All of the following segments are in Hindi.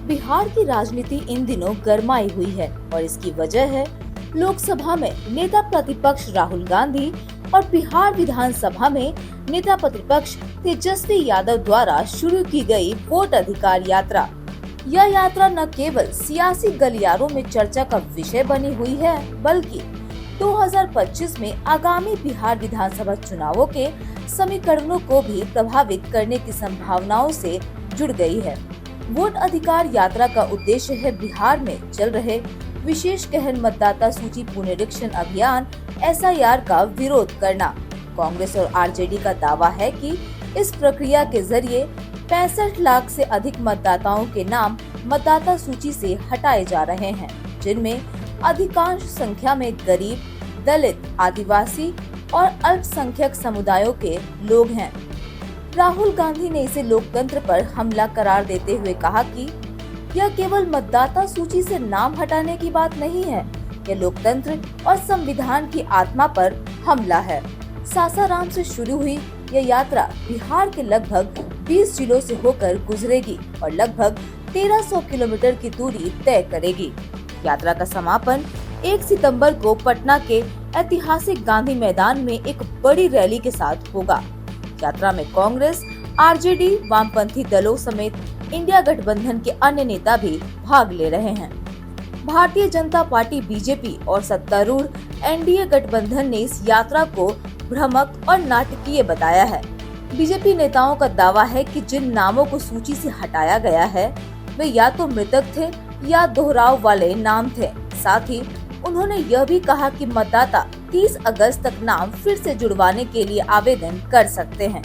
बिहार की राजनीति इन दिनों गरमाई हुई है और इसकी वजह है लोकसभा में नेता प्रतिपक्ष राहुल गांधी और बिहार विधानसभा में नेता प्रतिपक्ष तेजस्वी यादव द्वारा शुरू की गई वोट अधिकार यात्रा। यह यात्रा न केवल सियासी गलियारों में चर्चा का विषय बनी हुई है, बल्कि 2025 में आगामी बिहार विधानसभा चुनावों के समीकरणों को भी प्रभावित करने की संभावनाओं से जुड़ गई है। वोट अधिकार यात्रा का उद्देश्य है बिहार में चल रहे विशेष गहन मतदाता सूची पुनरीक्षण अभियान SIR का विरोध करना। कांग्रेस और आरजेडी का दावा है कि इस प्रक्रिया के जरिए 65 लाख से अधिक मतदाताओं के नाम मतदाता सूची से हटाए जा रहे हैं, जिनमें अधिकांश संख्या में गरीब, दलित, आदिवासी और अल्पसंख्यक समुदायों के लोग हैं। राहुल गांधी ने इसे लोकतंत्र पर हमला करार देते हुए कहा कि यह केवल मतदाता सूची से नाम हटाने की बात नहीं है, यह लोकतंत्र और संविधान की आत्मा पर हमला है। सासाराम से शुरू हुई यह यात्रा बिहार के लगभग 20 जिलों से होकर गुजरेगी और लगभग 1300 किलोमीटर की दूरी तय करेगी। यात्रा का समापन 1 सितंबर को पटना के ऐतिहासिक गांधी मैदान में एक बड़ी रैली के साथ होगा। यात्रा में कांग्रेस, आरजेडी, वामपंथी दलों समेत इंडिया गठबंधन के अन्य नेता भी भाग ले रहे हैं। भारतीय जनता पार्टी बीजेपी और सत्तारूढ़ NDA गठबंधन ने इस यात्रा को भ्रामक और नाटकीय बताया है। बीजेपी नेताओं का दावा है कि जिन नामों को सूची से हटाया गया है वे या तो मृतक थे या दोहराव वाले नाम थे। साथ ही उन्होंने यह भी कहा कि मतदाता 30 अगस्त तक नाम फिर से जुड़वाने के लिए आवेदन कर सकते हैं।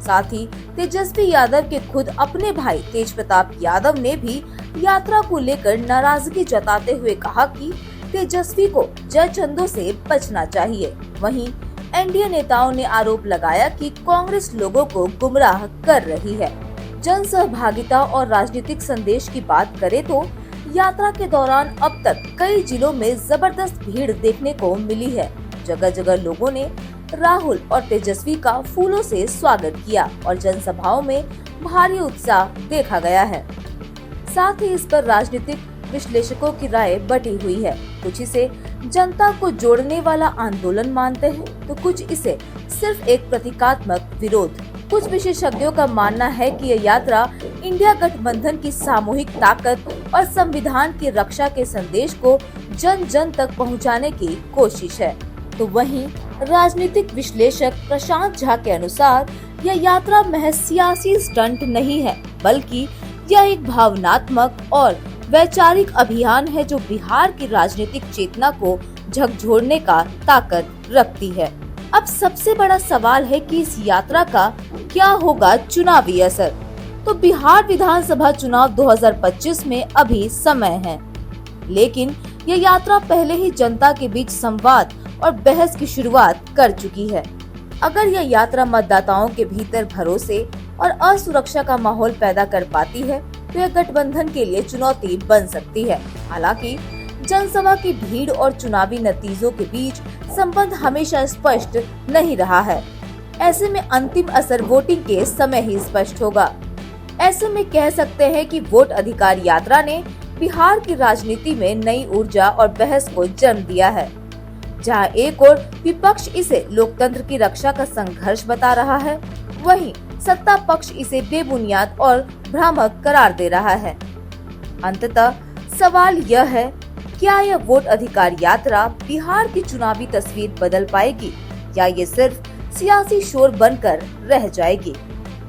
साथ ही तेजस्वी यादव के खुद अपने भाई तेज प्रताप यादव ने भी यात्रा को लेकर नाराजगी जताते हुए कहा कि तेजस्वी को जय चंदों से बचना चाहिए। वहीं NDA नेताओं ने आरोप लगाया कि कांग्रेस लोगों को गुमराह कर रही है। जन सहभागिता और राजनीतिक संदेश की बात करें तो यात्रा के दौरान अब तक कई जिलों में जबरदस्त भीड़ देखने को मिली है। जगह जगह लोगों ने राहुल और तेजस्वी का फूलों से स्वागत किया और जनसभाओं में भारी उत्साह देखा गया है। साथ ही इस पर राजनीतिक विश्लेषकों की राय बटी हुई है। कुछ इसे जनता को जोड़ने वाला आंदोलन मानते हैं, तो कुछ इसे सिर्फ एक प्रतीकात्मक विरोध। कुछ विशेषज्ञों का मानना है कि यह यात्रा इंडिया गठबंधन की सामूहिक ताकत और संविधान की रक्षा के संदेश को जन जन तक पहुंचाने की कोशिश है। तो वहीं राजनीतिक विश्लेषक प्रशांत झा के अनुसार यह यात्रा महज सियासी स्टंट नहीं है, बल्कि यह एक भावनात्मक और वैचारिक अभियान है जो बिहार की राजनीतिक चेतना को झकझोरने का ताकत रखती है। अब सबसे बड़ा सवाल है कि इस यात्रा का क्या होगा चुनावी असर। तो बिहार विधानसभा चुनाव 2025 में अभी समय है, लेकिन यह यात्रा पहले ही जनता के बीच संवाद और बहस की शुरुआत कर चुकी है। अगर यह यात्रा मतदाताओं के भीतर भरोसे और असुरक्षा का माहौल पैदा कर पाती है तो यह गठबंधन के लिए चुनौती बन सकती है। हालांकि जनसभा की भीड़ और चुनावी नतीजों के बीच संबंध हमेशा स्पष्ट नहीं रहा है। ऐसे में अंतिम असर वोटिंग के समय ही स्पष्ट होगा। ऐसे में कह सकते हैं कि वोट अधिकार यात्रा ने बिहार की राजनीति में नई ऊर्जा और बहस को जन्म दिया है। जहां एक ओर विपक्ष इसे लोकतंत्र की रक्षा का संघर्ष बता रहा है, वहीं सत्ता पक्ष इसे बेबुनियाद और भ्रामक करार दे रहा है। अंततः सवाल यह है, क्या यह वोट अधिकार यात्रा बिहार की चुनावी तस्वीर बदल पाएगी या ये सिर्फ सियासी शोर बनकर रह जाएगी?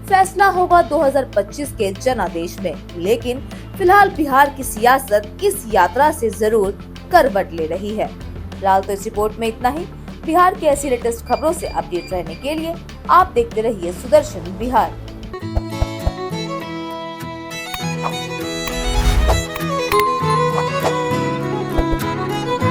फैसला होगा 2025 के जनादेश में, लेकिन फिलहाल बिहार की सियासत इस यात्रा से जरूर करवट ले रही है। फिलहाल तो इस रिपोर्ट में इतना ही। बिहार की ऐसी लेटेस्ट खबरों से अपडेट रहने के लिए आप देखते रहिए सुदर्शन बिहार।